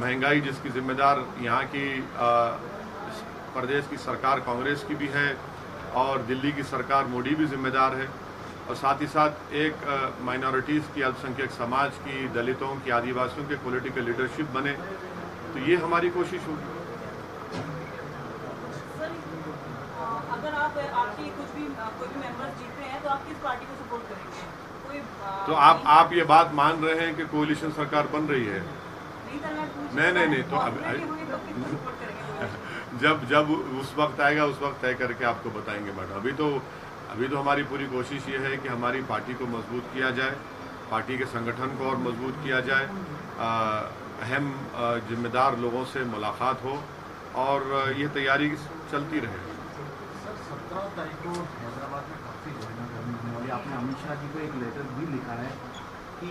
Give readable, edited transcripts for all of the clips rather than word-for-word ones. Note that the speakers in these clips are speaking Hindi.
महंगाई जिसकी जिम्मेदार यहाँ की प्रदेश की सरकार कांग्रेस की भी है और दिल्ली की सरकार मोदी भी जिम्मेदार है, और साथ ही साथ एक माइनॉरिटीज़ की, अल्पसंख्यक समाज की, दलितों की, आदिवासियों के पॉलिटिकल लीडरशिप बने, तो ये हमारी कोशिश होगी। अगर आपकी कोई भी मेंबर्स जीतते हैं तो आप किस पार्टी को सपोर्ट करेंगे? तो आप ये बात मान रहे हैं कि कोalition सरकार बन रही है? नहीं तो जब उस वक्त आएगा उस वक्त तय करके आपको बताएंगे मैडम। अभी तो हमारी पूरी कोशिश ये है कि हमारी पार्टी को मजबूत किया जाए, पार्टी के संगठन को और मजबूत किया जाए, अहम जिम्मेदार लोगों से मुलाकात हो और ये तैयारी चलती रहे। सर 17 तारीख को हैदराबाद में काफ़ी घटना करनी होने वाली। आपने अमित शाह जी को एक लेटर भी लिखा है कि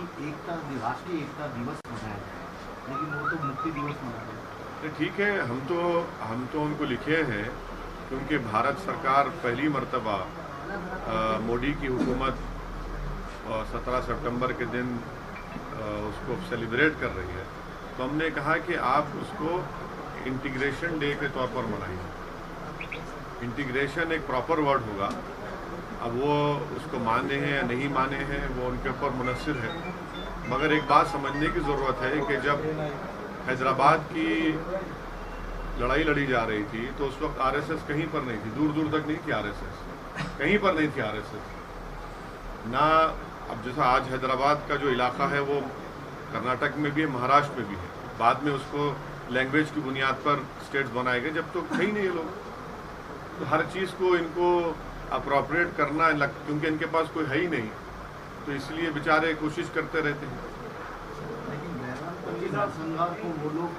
राष्ट्रीय एकता दिवस मनाया जाए, लेकिन वो तो मुक्ति दिवस मना रहे हैं। ठीक है, हम तो उनको लिखे हैं क्योंकि भारत सरकार पहली मर्तबा मोदी की हुकूमत 17 सितंबर के दिन उसको सेलिब्रेट कर रही है, तो हमने कहा कि आप उसको इंटीग्रेशन डे के तौर पर मनाइए। इंटीग्रेशन एक प्रॉपर वर्ड होगा, अब वो उसको माने हैं या नहीं माने हैं वो उनके ऊपर मुनस्सिर है, मगर एक बात समझने की ज़रूरत है कि जब हैदराबाद की लड़ाई लड़ी जा रही थी तो उस वक्त आरएसएस कहीं पर नहीं थी, दूर दूर तक नहीं थी आरएसएस, कहीं पर नहीं थी आरएसएस ना। अब जैसा आज हैदराबाद का जो इलाका है वो कर्नाटक में भी है, महाराष्ट्र में भी है, बाद में उसको लैंग्वेज की बुनियाद पर स्टेट्स बनाए गए, जब तो थे ही नहीं ये लोग। तो हर चीज़ को इनको अप्रोप्रिएट करना क्योंकि इनके पास कोई है ही नहीं, तो इसलिए बेचारे कोशिश करते रहते हैं। नरसंहार को वो लोग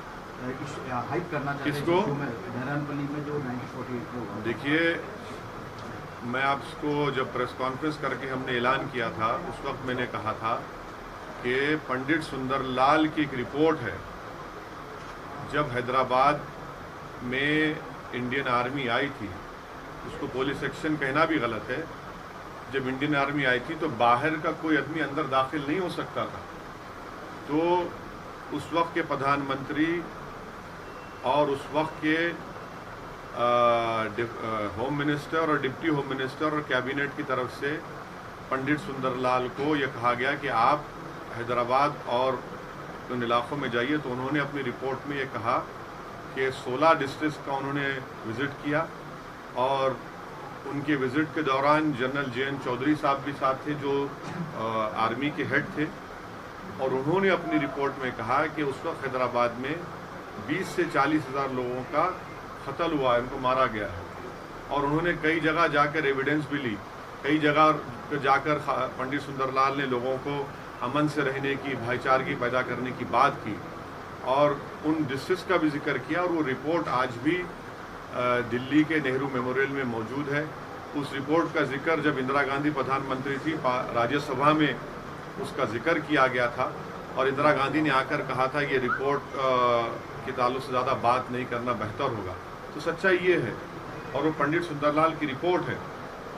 हाइप करना चाहते हैं। किसको? बहरानपल्ली में जो 1948 को। देखिए, मैं आपको जब प्रेस कॉन्फ्रेंस करके हमने ऐलान किया था उस वक्त मैंने कहा था कि पंडित सुंदरलाल की एक रिपोर्ट है, जब हैदराबाद में इंडियन आर्मी आई थी, उसको पुलिस एक्शन कहना भी गलत है, जब इंडियन आर्मी आई थी तो बाहर का कोई आदमी अंदर दाखिल नहीं हो सकता था। तो उस वक्त के प्रधानमंत्री और उस वक्त के होम मिनिस्टर और डिप्टी होम मिनिस्टर और कैबिनेट की तरफ से पंडित सुंदरलाल को यह कहा गया कि आप हैदराबाद और उन इलाकों में जाइए। तो उन्होंने अपनी रिपोर्ट में ये कहा कि 16 डिस्ट्रिक्ट का उन्होंने विज़िट किया और उनके विज़िट के दौरान जनरल जे.एन. चौधरी साहब भी साथ थे जो आर्मी के हेड थे, और उन्होंने अपनी रिपोर्ट में कहा कि उस वक्त हैदराबाद में 20 से 40 हज़ार लोगों का कत्ल हुआ है, उनको मारा गया है। और उन्होंने कई जगह जाकर एविडेंस भी ली, कई जगह जाकर पंडित सुंदरलाल ने लोगों को अमन से रहने की, भाईचारगी पैदा करने की बात की और उन डिस्ट्रिक्ट्स का भी जिक्र किया। और वो रिपोर्ट आज भी दिल्ली के नेहरू मेमोरियल में मौजूद है। उस रिपोर्ट का जिक्र जब इंदिरा गांधी प्रधानमंत्री थी, राज्यसभा में उसका जिक्र किया गया था और इंदिरा गांधी ने आकर कहा था ये रिपोर्ट के ताल्लुक से ज़्यादा बात नहीं करना बेहतर होगा। तो सच्चाई ये है, और वो पंडित सुंदरलाल की रिपोर्ट है।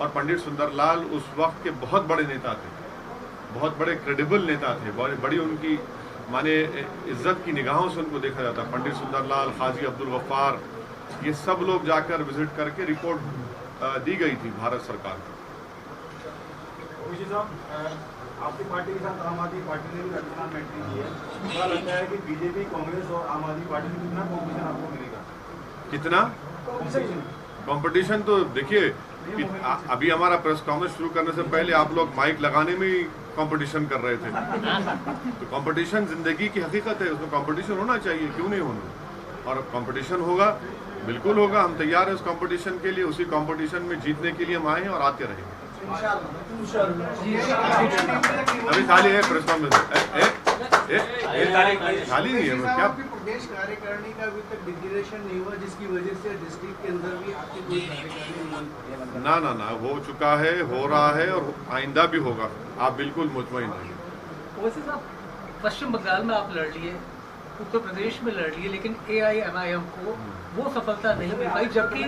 और पंडित सुंदरलाल उस वक्त के बहुत बड़े नेता थे, बहुत बड़े क्रेडिबल नेता थे, बड़ी उनकी माने इज्जत की निगाहों से उनको देखा जाता। पंडित सुंदरलाल, खाजी अब्दुल गफ्फार, ये सब लोग जाकर विजिट करके रिपोर्ट दी गई थी भारत सरकार को। आपकी पार्टी के साथ आम आदमी पार्टी ने भी राजस्थान में एंट्री की है, मुझे लगता है कि बीजेपी, कांग्रेस और आम आदमी पार्टी में कितना कॉम्पिटिशन आपको मिलेगा? कितना कंपटीशन? तो देखिए, अभी हमारा प्रेस कॉन्फ्रेंस शुरू करने से पहले आप लोग माइक लगाने में ही कंपटीशन कर रहे थे। तो कंपटीशन जिंदगी की हकीकत है, उसमें कंपटीशन होना चाहिए, क्यों नहीं होना? और कंपटीशन होगा, बिल्कुल होगा, हम तैयार हैं उस कंपटीशन के लिए। उसी कंपटीशन में जीतने के लिए हम आए हैं और आते रहेंगे। अभी खाली है प्रेस कॉन्फ्रेंस, खाली नहीं है क्या? प्रदेश कार्यकारिणी का अभी तक डिक्लेरेशन नहीं हुआ, जिसकी वजह से डिस्ट्रिक्ट के अंदर भी आपकी कोई कार्यकारिणी ना हो चुका है, हो रहा है और आइंदा भी होगा। आप बिल्कुल मुतमईन रहिए। वैसे साहब, पश्चिम बंगाल में आप लड़ लिए, उत्तर प्रदेश में लड़ लिए, लेकिन AIMIM को वो सफलता नहीं मिल पाई, जबकि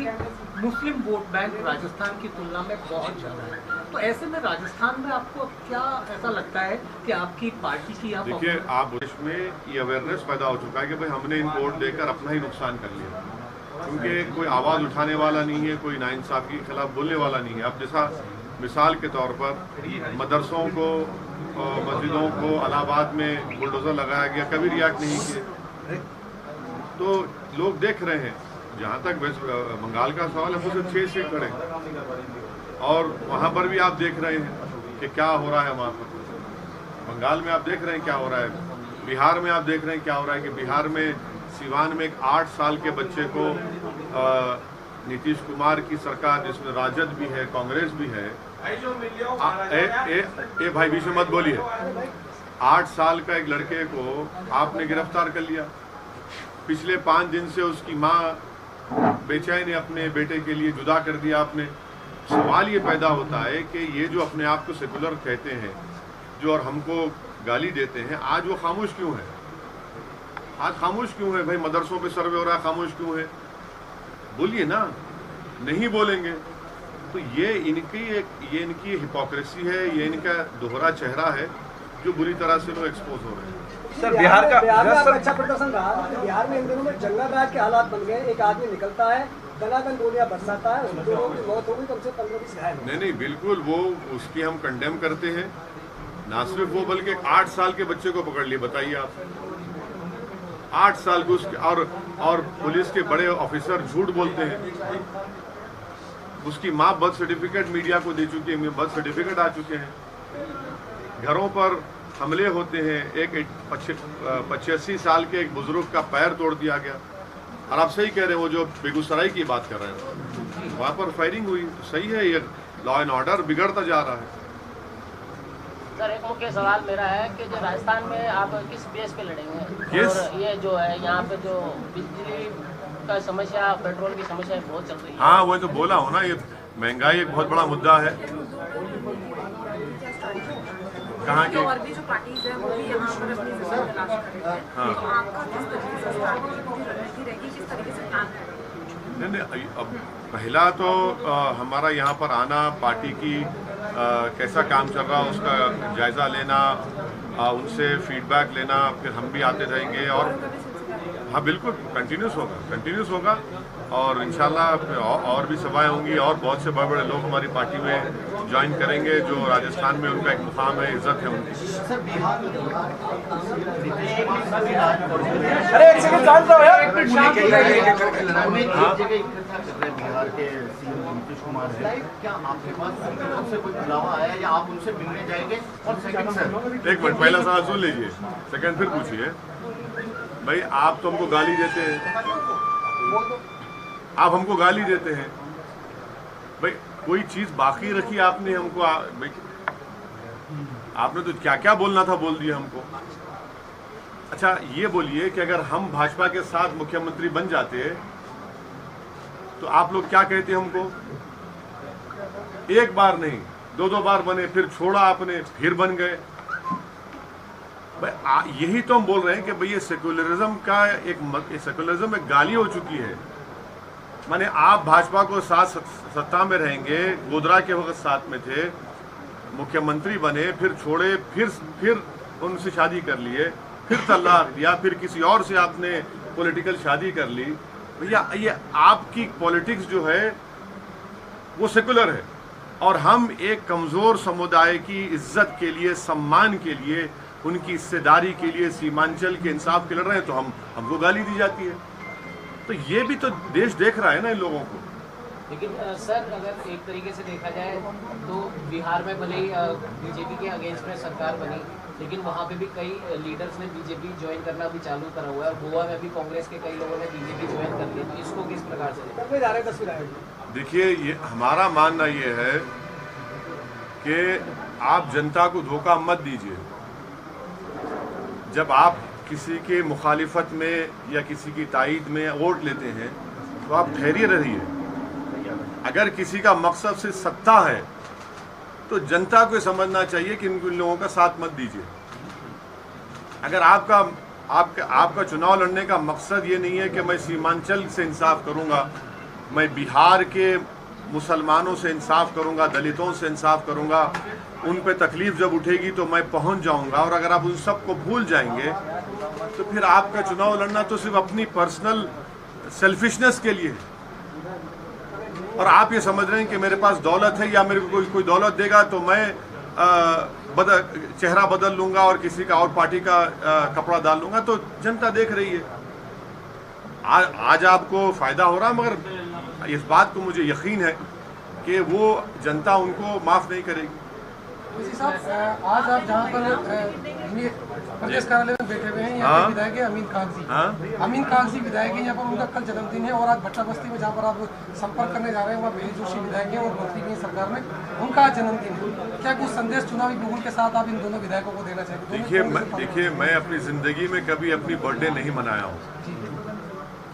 मुस्लिम वोट बैंक राजस्थान की तुलना में बहुत ज़्यादा है। तो ऐसे में राजस्थान में आपको क्या ऐसा लगता है कि आपकी पार्टी की यहाँ देखिए, आप देश में ये अवेयरनेस पैदा हो चुका है कि भाई हमने इनको वोट देकर अपना ही नुकसान कर लिया, क्योंकि कोई आवाज़ उठाने वाला नहीं है, कोई नाइंसाफ़ी के खिलाफ बोलने वाला नहीं है। अब जैसा मिसाल के तौर पर मदरसों को, मस्जिदों को इलाहाबाद में बुलडोज़र लगाया गया, कभी रिएक्ट नहीं किए। तो लोग देख रहे हैं। जहाँ तक वेस्ट बंगाल का सवाल है, वो 6 सीट खड़े, और वहाँ पर भी आप देख रहे हैं कि क्या हो रहा है। वहाँ पर बंगाल में आप देख रहे हैं क्या हो रहा है, बिहार में आप देख रहे हैं क्या हो रहा है कि बिहार में सिवान में एक 8 साल के बच्चे को नीतीश कुमार की सरकार, जिसमें राजद भी है, कांग्रेस भी है, ए भाई बीच में मत बोलिए, 8 साल का एक लड़के को आपने गिरफ्तार कर लिया। पिछले 5 दिन से उसकी माँ बेचैन है, अपने बेटे के लिए जुदा कर दिया आपने। सवाल ये पैदा होता है कि ये जो अपने आप को सेकुलर कहते हैं, जो और हमको गाली देते हैं, आज वो खामोश क्यों है? आज खामोश क्यों है? भाई मदरसों पे सर्वे हो रहा है, खामोश क्यों है? बोलिए ना। नहीं बोलेंगे तो ये इनकी हिपोक्रेसी है, ये इनका दोहरा चेहरा है, जो बुरी तरह से लोग एक्सपोज हो रहे हैं। सर, बिहार में अच्छा प्रदर्शन रहा। बिहार में इन दिनों में जंगल राज के हालात बन गए। एक आदमी निकलता है, दनादन गोलियां बरसाता है, उन दोनों की मौत हो गई, कम से 15-20 घायल। नहीं, बिल्कुल वो उसकी हम कंडेम करते हैं। ना सिर्फ वो, बल्कि 8 साल के बच्चे को पकड़ लिए। बताइए आप, 8 साल को उसके, और पुलिस के बड़े ऑफिसर झूठ बोलते हैं। उसकी माँ बर्थ सर्टिफिकेट मीडिया को दे चुकी है, बर्थ सर्टिफिकेट आ चुके हैं। घरों पर हमले होते हैं। एक 85 साल के एक बुजुर्ग का पैर तोड़ दिया गया। और आप सही कह रहे हैं, वो जो बेगूसराय की बात कर रहे हैं, वहाँ पर फायरिंग हुई। सही है, ये लॉ एंड ऑर्डर बिगड़ता जा रहा है। सर, एक मुख्य सवाल मेरा है कि जो राजस्थान में आप किस बेस पे लड़ेंगे? और ये जो है यहाँ पे जो बिजली का समस्या, पेट्रोल की समस्या बहुत चल रही है। हाँ, वो तो बोला हो ना, ये महंगाई एक बहुत बड़ा मुद्दा है। कहाँ के और भी जो पार्टीज है वो भी यहाँ पर अपनी जगह तलाश कर रही है। हाँ। तो आपका किस तरीके से रणनीति रहेगी, किस तरीके से प्लान है? नहीं, अब पहला तो हमारा यहाँ पर आना, पार्टी की कैसा काम चल रहा है उसका जायज़ा लेना, उनसे फीडबैक लेना, फिर हम भी आते रहेंगे। और हाँ, बिल्कुल कंटिन्यूस होगा और इंशाल्लाह और भी सभाएं होंगी, और बहुत से बड़े बड़े लोग हमारी पार्टी में ज्वाइन करेंगे, जो राजस्थान में उनका एक मुकाम है, इज्जत है उनकी। सर, बिहार में अरे एक सेकंड शांत रहो यार। बिहार के सीएम नीतीश कुमार है, क्या आपके पास से कोई बुलावा आया या आप उनसे मिलने जाएंगे? और सेकंड सर, एक मिनट, पहला सवाल सुन लीजिए, सेकंड फिर पूछिए। भाई, आप तो हमको गाली देते हैं, आप हमको गाली देते हैं। भाई, कोई चीज बाकी रखी आपने हमको? भाई, आपने तो क्या क्या बोलना था बोल दिया हमको। अच्छा, ये बोलिए कि अगर हम भाजपा के साथ मुख्यमंत्री बन जाते तो आप लोग क्या कहते हमको? एक बार नहीं, 2 बार बने, फिर छोड़ा आपने, फिर बन गए। भाई, यही तो हम बोल रहे हैं कि भाई ये सेकुलरिज्म का सेकुलरिज्म एक गाली हो चुकी है। माने आप भाजपा को साथ सत्ता में रहेंगे, गोधरा के वक्त साथ में थे, मुख्यमंत्री बने, फिर छोड़े, फिर उनसे शादी कर लिए, फिर तलाक दिया, फिर किसी और से आपने पॉलिटिकल शादी कर ली। भैया, ये आपकी पॉलिटिक्स जो है वो सेकुलर है, और हम एक कमज़ोर समुदाय की इज्जत के लिए, सम्मान के लिए, उनकी हिस्सेदारी के लिए, सीमांचल के इंसाफ के लड़ रहे हैं, तो हमको गाली दी जाती है। तो ये भी तो देश देख रहा है ना इन लोगों को। लेकिन सर, अगर एक तरीके से देखा जाए तो बिहार में भले ही बीजेपी के अगेंस्ट में सरकार बनी, लेकिन वहाँ पे भी कई लीडर्स ने बीजेपी ज्वाइन करना भी चालू करा हुआ है, और गोवा में भी कांग्रेस के कई लोगों ने बीजेपी ज्वाइन कर लिया। तो इसको किस प्रकार से देखिए, ये हमारा मानना ये है कि आप जनता को धोखा मत दीजिए। जब आप किसी के मुखालिफत में या किसी की तायीद में वोट लेते हैं तो आप ठहरिए रहिए। अगर किसी का मकसद सिर्फ सत्ता है तो जनता को समझना चाहिए कि इन लोगों का साथ मत दीजिए। अगर आपका चुनाव लड़ने का मकसद ये नहीं है कि मैं सीमांचल से इंसाफ करूंगा, मैं बिहार के मुसलमानों से इंसाफ करूंगा, दलितों से इंसाफ करूंगा, उन पे तकलीफ जब उठेगी तो मैं पहुंच जाऊंगा। और अगर आप उन सब को भूल जाएंगे तो फिर आपका चुनाव लड़ना तो सिर्फ अपनी पर्सनल सेल्फिशनेस के लिए है। और आप ये समझ रहे हैं कि मेरे पास दौलत है या मेरे को कोई दौलत देगा तो मैं चेहरा बदल लूंगा और किसी का और पार्टी का कपड़ा डाल लूंगा। तो जनता देख रही है, आज आपको फायदा हो रहा, मगर इस बात को मुझे यकीन है कि वो जनता उनको माफ नहीं करेगी। आज आप जहाँ पर प्रदेश कार्यालय में बैठे हुए हैं, यहाँ पे विधायक है अमीन खान जी विधायक है, यहाँ पर उनका कल जन्मदिन है। और आज भट्टा बस्ती में जहाँ पर आप संपर्क करने जा रहे हैं, वहाँ बेली जोशी विधायक है और मंत्री भी है सरकार में, उनका आज जन्मदिन है। क्या कुछ संदेश चुनावी बिगुल के साथ आप इन दोनों विधायकों को देना चाहिए? देखिए, मैं अपनी जिंदगी में कभी अपनी बर्थडे नहीं मनाया हूँ,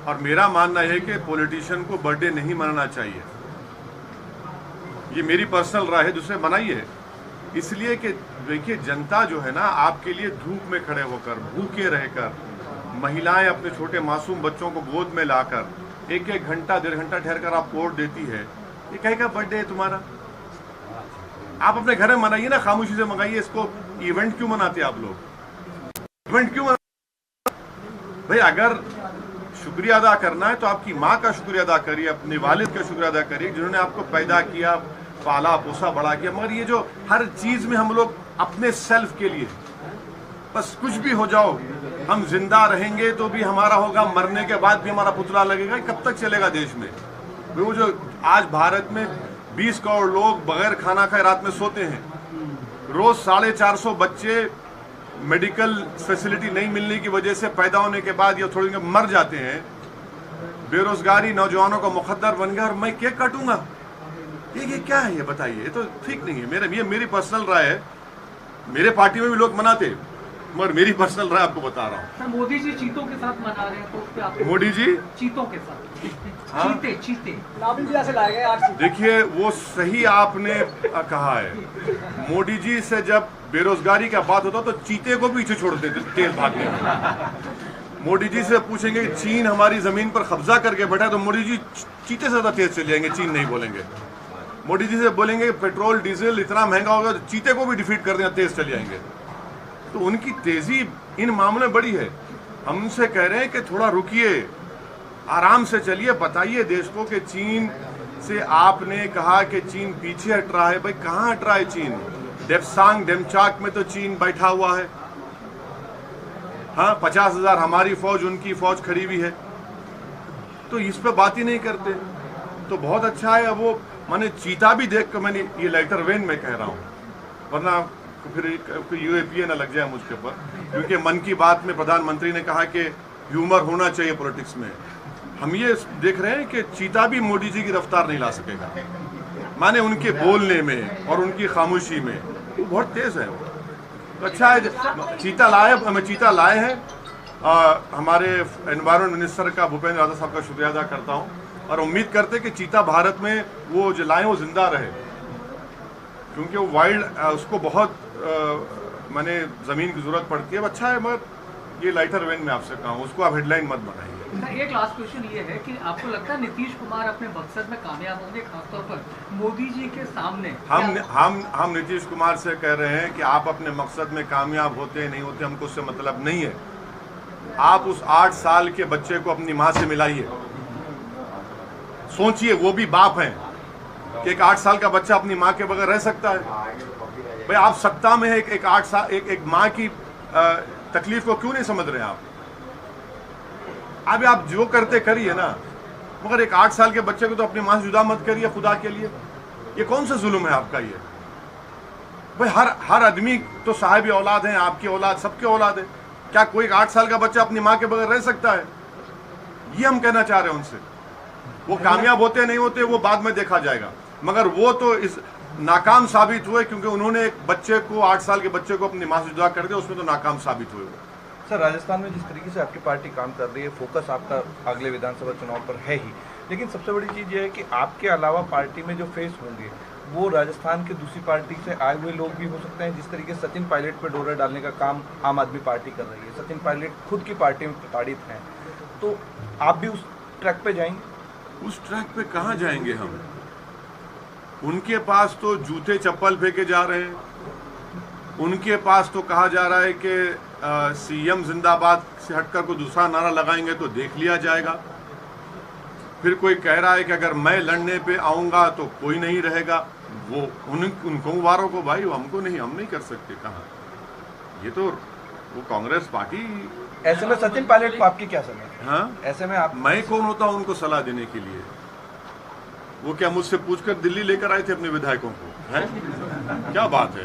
और मेरा मानना है कि पॉलिटिशियन को बर्थडे नहीं मनाना चाहिए। ये मेरी पर्सनल राय है, दूसरे मनाइए। इसलिए कि देखिए, जनता जो है ना, आपके लिए धूप में खड़े होकर, भूखे रहकर, महिलाएं अपने छोटे मासूम बच्चों को गोद में लाकर 1-1 घंटा 1.5 घंटा ठहरकर आप वोट देती है। ये कहीं का बर्थडे है तुम्हारा? आप अपने घर में मनाइए ना, खामोशी से मंगाइए। इसको इवेंट क्यों मनाते आप लोग? इवेंट क्यों मनाते भाई? अगर शुक्रिया अदा करना है तो आपकी माँ का शुक्रिया अदा करिए, अपने वालिद का शुक्रिया अदा करिए जिन्होंने आपको पैदा किया, पाला पोसा बड़ा किया। मगर ये जो हर चीज में हम लोग अपने सेल्फ के लिए, बस कुछ भी हो जाओ, हम जिंदा रहेंगे तो भी हमारा होगा, मरने के बाद भी हमारा पुतला लगेगा, कब तक चलेगा देश में? वो जो आज भारत में 20 करोड़ लोग बगैर खाना खाए रात में सोते हैं, रोज 450 बच्चे मेडिकल फैसिलिटी नहीं मिलने की वजह से पैदा होने के बाद या थोड़ी मर जाते हैं, बेरोजगारी नौजवानों का मुकद्दर बन गया, और मैं केक काटूंगा? ये क्या है? ये बताइए, ये तो ठीक नहीं है। ये मेरी पर्सनल राय है। मेरे पार्टी में भी लोग मनाते, मगर मेरी पर्सनल राय आपको बता रहा हूँ। सर, मोदी जी चीतों के साथ मना रहे हैं, तो उस पे आप? मोदी जी चीतों के साथ? हाँ? चीते से लाए गए। देखिए, वो सही आपने कहा है। मोदी जी से जब बेरोजगारी का बात होता तो चीते को पीछे छोड़ देते तेज भागने में। मोदी जी से पूछेंगे चीन हमारी जमीन पर कब्जा करके बैठा, तो मोदी जी चीते से ज्यादा तेज चले जाएंगे, चीन नहीं बोलेंगे। मोदी जी से बोलेंगे पेट्रोल डीजल इतना महंगा होगा तो चीते को भी डिफीट कर देना, तेज चले जाएंगे। तो उनकी तेजी इन मामलों में बड़ी है। हम उनसे कह रहे हैं कि थोड़ा रुकिए, आराम से चलिए, बताइए देश को कि चीन से आपने कहा कि चीन पीछे हट रहा है। भाई कहाँ हट रहा है चीन? डेप्सांग डेमचाक में तो चीन बैठा हुआ है। हाँ, 50,000 हमारी फौज, उनकी फौज खड़ी हुई है, तो इस पे बात ही नहीं करते। तो बहुत अच्छा है। अब वो मैंने चीता भी देख कर, मैंने ये लेटर वेन में कह रहा हूँ, वरना फिर यूएपीए ना लग जाए मुझके ऊपर, क्योंकि मन की बात में प्रधानमंत्री ने कहा कि ह्यूमर होना चाहिए पॉलिटिक्स में। हम ये देख रहे हैं कि चीता भी मोदी जी की रफ्तार नहीं ला सकेगा, माने उनके बोलने में और उनकी खामोशी में, वो बहुत तेज है। तो अच्छा है चीता लाए हैं। हमारे एनवायरमेंट मिनिस्टर का भूपेंद्र यादव साहब का शुक्रिया अदा करता हूँ, और उम्मीद करते कि चीता भारत में वो जो लाए वो जिंदा रहे, क्योंकि वो वाइल्ड, उसको बहुत माने ज़मीन की ज़रूरत पड़ती है। अच्छा है, मगर ये लाइटर वेन में आपसे कहूँ, उसको आप हेडलाइन मत बनाइए। एक लास्ट क्वेश्चन ये है कि आपको लगता है नीतीश कुमार अपने मकसद में कामयाब होंगे, खासतौर पर मोदी जी के सामने? हम नीतीश कुमार से कह रहे हैं कि आप अपने मकसद में कामयाब होते नहीं होते हमको उससे मतलब नहीं है। आप उस 8 साल के बच्चे को अपनी माँ से मिलाइए, सोचिए, वो भी बाप हैं कि एक 8 साल का बच्चा अपनी माँ के बगैर रह सकता है? भाई आप सत्ता में है, एक 8 साल एक माँ की तकलीफ को क्यों नहीं समझ रहे आप? अभी आप जो करते करिए ना, मगर एक 8 साल के बच्चे को तो अपनी माँ से जुदा मत करिए खुदा के लिए। ये कौन सा जुल्म है आपका? ये भाई हर आदमी तो साहिब औलाद है, आपकी औलाद, सबकी औलाद है। क्या कोई 8 साल का बच्चा अपनी माँ के बगैर रह सकता है? ये हम कहना चाह रहे हैं उनसे। वो कामयाब होते नहीं होते वो बाद में देखा जाएगा, मगर वो तो इस नाकाम साबित हुए, क्योंकि उन्होंने एक बच्चे को, 8 साल के बच्चे को अपनी माँ से जुदा कर दिया, उसमें तो नाकाम साबित हुए। सर, राजस्थान में जिस तरीके से आपकी पार्टी काम कर रही है, फोकस आपका अगले विधानसभा चुनाव पर है ही, लेकिन सबसे बड़ी चीज़ ये है कि आपके अलावा पार्टी में जो फेस होंगे वो राजस्थान की दूसरी पार्टी से आए हुए लोग भी हो सकते हैं। जिस तरीके से सचिन पायलट पर डोरा डालने का काम आम आदमी पार्टी कर रही है, सचिन पायलट खुद की पार्टी में प्रताड़ित हैं, तो आप भी उस ट्रैक पे जाएंगे? उस ट्रैक पे कहाँ जाएंगे हम? उनके पास तो जूते चप्पल फेंके जा रहे हैं, उनके पास तो कहा जा रहा है कि सीएम जिंदाबाद से हटकर कोई दूसरा नारा लगाएंगे तो देख लिया जाएगा। फिर कोई कह रहा है कि अगर मैं लड़ने पे आऊंगा तो कोई नहीं रहेगा। वो उनको वारों को भाई, हमको नहीं, हम नहीं कर सकते। कहाँ, ये तो वो कांग्रेस पार्टी। ऐसे में सचिन पायलट को आपकी क्या सलाह? हाँ, ऐसे में आप, मैं कौन होता हूँ उनको सलाह देने के लिए? वो क्या मुझसे पूछकर दिल्ली लेकर आए थे अपने विधायकों को? है क्या बात है?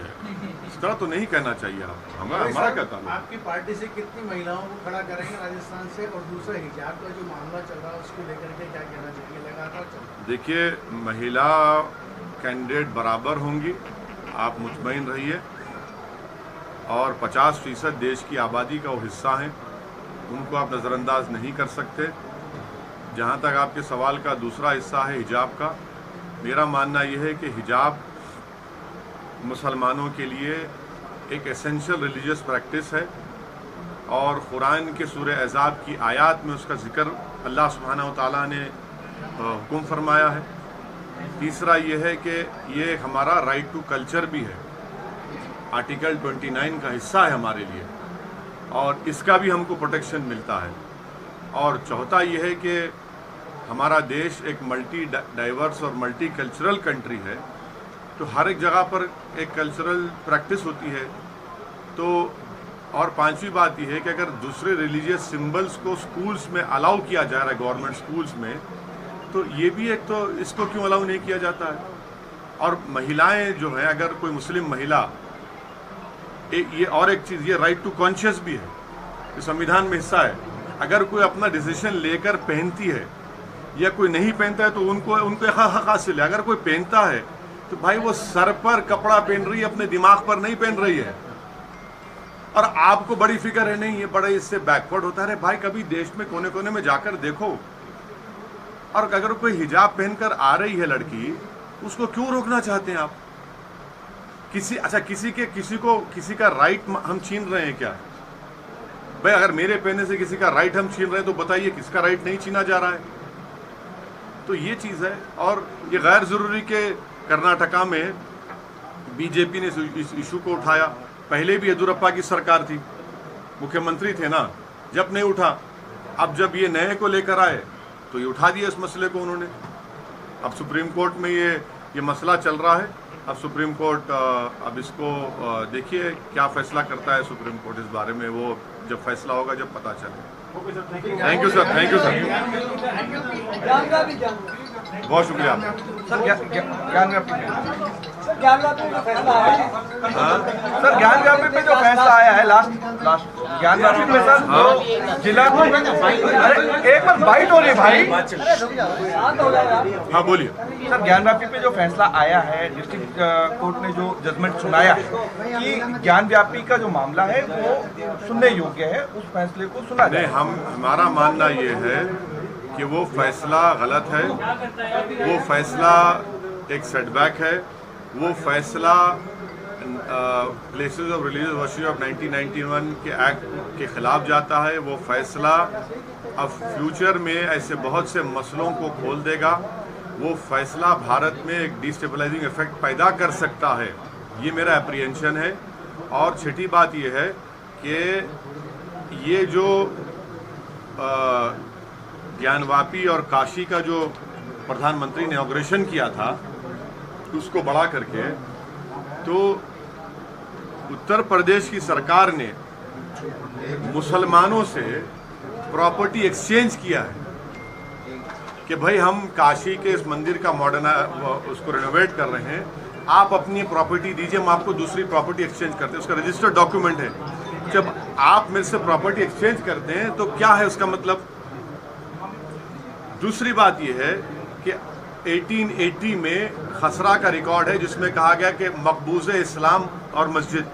इस तरह तो नहीं कहना चाहिए। आप हमारा क्या ताल्लुक? आपकी पार्टी से कितनी महिलाओं को खड़ा करेंगे राजस्थान से? और दूसरा हिजाब का जो मामला चल रहा है उसको लेकर के क्या कहना चाहिए? लगातार चल रहा है। देखिए, महिला कैंडिडेट बराबर होंगी, आप मुतमईन रहिए। और 50% देश की आबादी का वो हिस्सा हैं, उनको आप नज़रअंदाज नहीं कर सकते। जहाँ तक आपके सवाल का दूसरा हिस्सा है हिजाब का, मेरा मानना यह है कि हिजाब मुसलमानों के लिए एक एसेंशियल रिलीजियस प्रैक्टिस है और कुरान के सूरह अहज़ाब की आयत में उसका जिक्र अल्लाह सुब्हानहू व तआला ने हुक्म फरमाया है। तीसरा यह है कि ये हमारा राइट टू कल्चर भी है, आर्टिकल 29 का हिस्सा है हमारे लिए, और इसका भी हमको प्रोटेक्शन मिलता है। और चौथा यह है कि हमारा देश एक मल्टी डाइवर्स और मल्टी कल्चरल कंट्री है, तो हर एक जगह पर एक कल्चरल प्रैक्टिस होती है। तो और पांचवी बात यह है कि अगर दूसरे रिलीजियस सिंबल्स को स्कूल्स में अलाउ किया जा रहा है, गवर्नमेंट स्कूल्स में, तो ये भी एक, तो इसको क्यों अलाउ नहीं किया जाता है? और महिलाएं जो हैं, अगर कोई मुस्लिम महिला, ये और एक चीज़, ये राइट टू कॉन्शियस भी है, ये संविधान में हिस्सा है। अगर कोई अपना डिसीजन लेकर पहनती है या कोई नहीं पहनता है तो उनको हक हासिल है। अगर कोई पहनता है तो भाई वो सर पर कपड़ा पहन रही है, अपने दिमाग पर नहीं पहन रही है। और आपको बड़ी फिक्र है, नहीं ये बड़े इससे बैकवर्ड होता है। भाई कभी देश में कोने कोने में जाकर देखो। और अगर कोई हिजाब पहनकर आ रही है लड़की, उसको क्यों रोकना चाहते हैं आप? किसी का राइट हम छीन रहे हैं क्या? भाई अगर मेरे पहनने से किसी का राइट हम छीन रहे हैं तो बताइए किसका राइट नहीं छीना जा रहा है? तो ये चीज़ है। और ये गैर ज़रूरी के कर्नाटका में बीजेपी ने इस इशू को उठाया। पहले भी येदियुरप्पा की सरकार थी, मुख्यमंत्री थे ना, जब नहीं उठा। अब जब ये नए को लेकर आए तो ये उठा दिया इस मसले को उन्होंने। अब सुप्रीम कोर्ट में ये मसला चल रहा है। अब सुप्रीम कोर्ट अब इसको देखिए क्या फैसला करता है सुप्रीम कोर्ट इस बारे में। वो जब फैसला होगा, जब पता चले। Thank you sir, thank you sir, बहुत शुक्रिया सर। ज्ञानव्यापी सर ज्ञानव्यापी पे जो फैसला आया है लास्ट ज्ञानव्यापी में सर, जो जिला, अरे एक बार बाइट हो रही भाई। हाँ बोलिए सर। ज्ञानव्यापी पे जो फैसला आया है, डिस्ट्रिक्ट कोर्ट ने जो जजमेंट सुनाया है कि ज्ञानव्यापी का जो मामला है वो सुनने योग्य है, उस फैसले को सुना जाए। हमारा मानना ये है कि वो फैसला गलत है, वो फैसला एक सेटबैक है, वो फैसला places of religious worship of 1991 के एक्ट के खिलाफ जाता है। वो फैसला अब फ्यूचर में ऐसे बहुत से मसलों को खोल देगा। वो फैसला भारत में एक डिस्टेबलाइजिंग इफेक्ट पैदा कर सकता है, ये मेरा एप्रीहेंशन है। और छठी बात ये है कि ये जो ज्ञानवापी और काशी का जो प्रधानमंत्री ने इनॉग्रेशन किया था, उसको बढ़ा करके, तो उत्तर प्रदेश की सरकार ने मुसलमानों से प्रॉपर्टी एक्सचेंज किया है कि भाई हम काशी के इस मंदिर का उसको रेनोवेट कर रहे हैं, आप अपनी प्रॉपर्टी दीजिए, हम आपको दूसरी प्रॉपर्टी एक्सचेंज करते हैं। उसका रजिस्टर्ड डॉक्यूमेंट है। जब आप मेरे से प्रॉपर्टी एक्सचेंज करते हैं तो क्या है उसका मतलब? दूसरी बात यह है कि 1880 में खसरा का रिकॉर्ड है जिसमें कहा गया कि मकबूज़े इस्लाम और मस्जिद।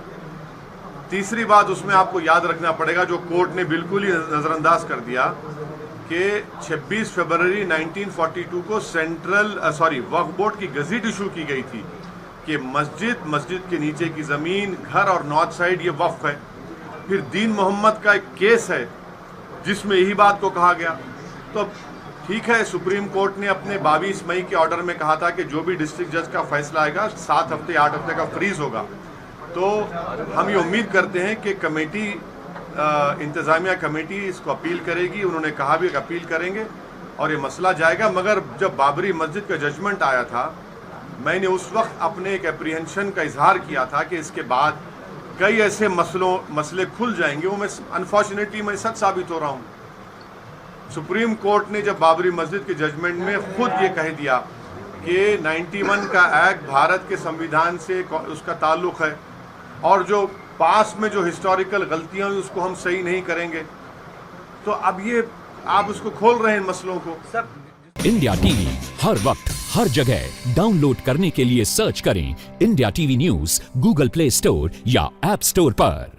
तीसरी बात उसमें आपको याद रखना पड़ेगा, जो कोर्ट ने बिल्कुल ही नज़रअंदाज कर दिया, कि 26 फरवरी 1942 को वक्फ बोर्ड की गज़ीट इशू की गई थी कि मस्जिद के नीचे की ज़मीन, घर और नॉर्थ साइड ये वक्फ है। फिर दीन मोहम्मद का एक केस है जिसमें यही बात को कहा गया। तो ठीक है, सुप्रीम कोर्ट ने अपने 22 मई के ऑर्डर में कहा था कि जो भी डिस्ट्रिक्ट जज का फैसला आएगा 7 हफ्ते 8 हफ्ते का फ्रीज होगा। तो हम ये उम्मीद करते हैं कि कमेटी, इंतज़ामिया कमेटी इसको अपील करेगी। उन्होंने कहा भी कि अपील करेंगे और ये मसला जाएगा। मगर जब बाबरी मस्जिद का जजमेंट आया था, मैंने उस वक्त अपने एक एप्रीहेंशन का इजहार किया था कि इसके बाद कई ऐसे मसले खुल जाएंगे। वो मैं अनफॉर्चुनेटली मैं सच साबित हो रहा हूँ। सुप्रीम कोर्ट ने जब बाबरी मस्जिद के जजमेंट में खुद ये कह दिया कि 91 का एक्ट भारत के संविधान से उसका ताल्लुक है और जो पास में जो हिस्टोरिकल गलतियां हुई उसको हम सही नहीं करेंगे, तो अब ये आप उसको खोल रहे हैं मसलों को। इंडिया टीवी हर वक्त हर जगह डाउनलोड करने के लिए सर्च करें India TV news Google play store या ऐप स्टोर पर।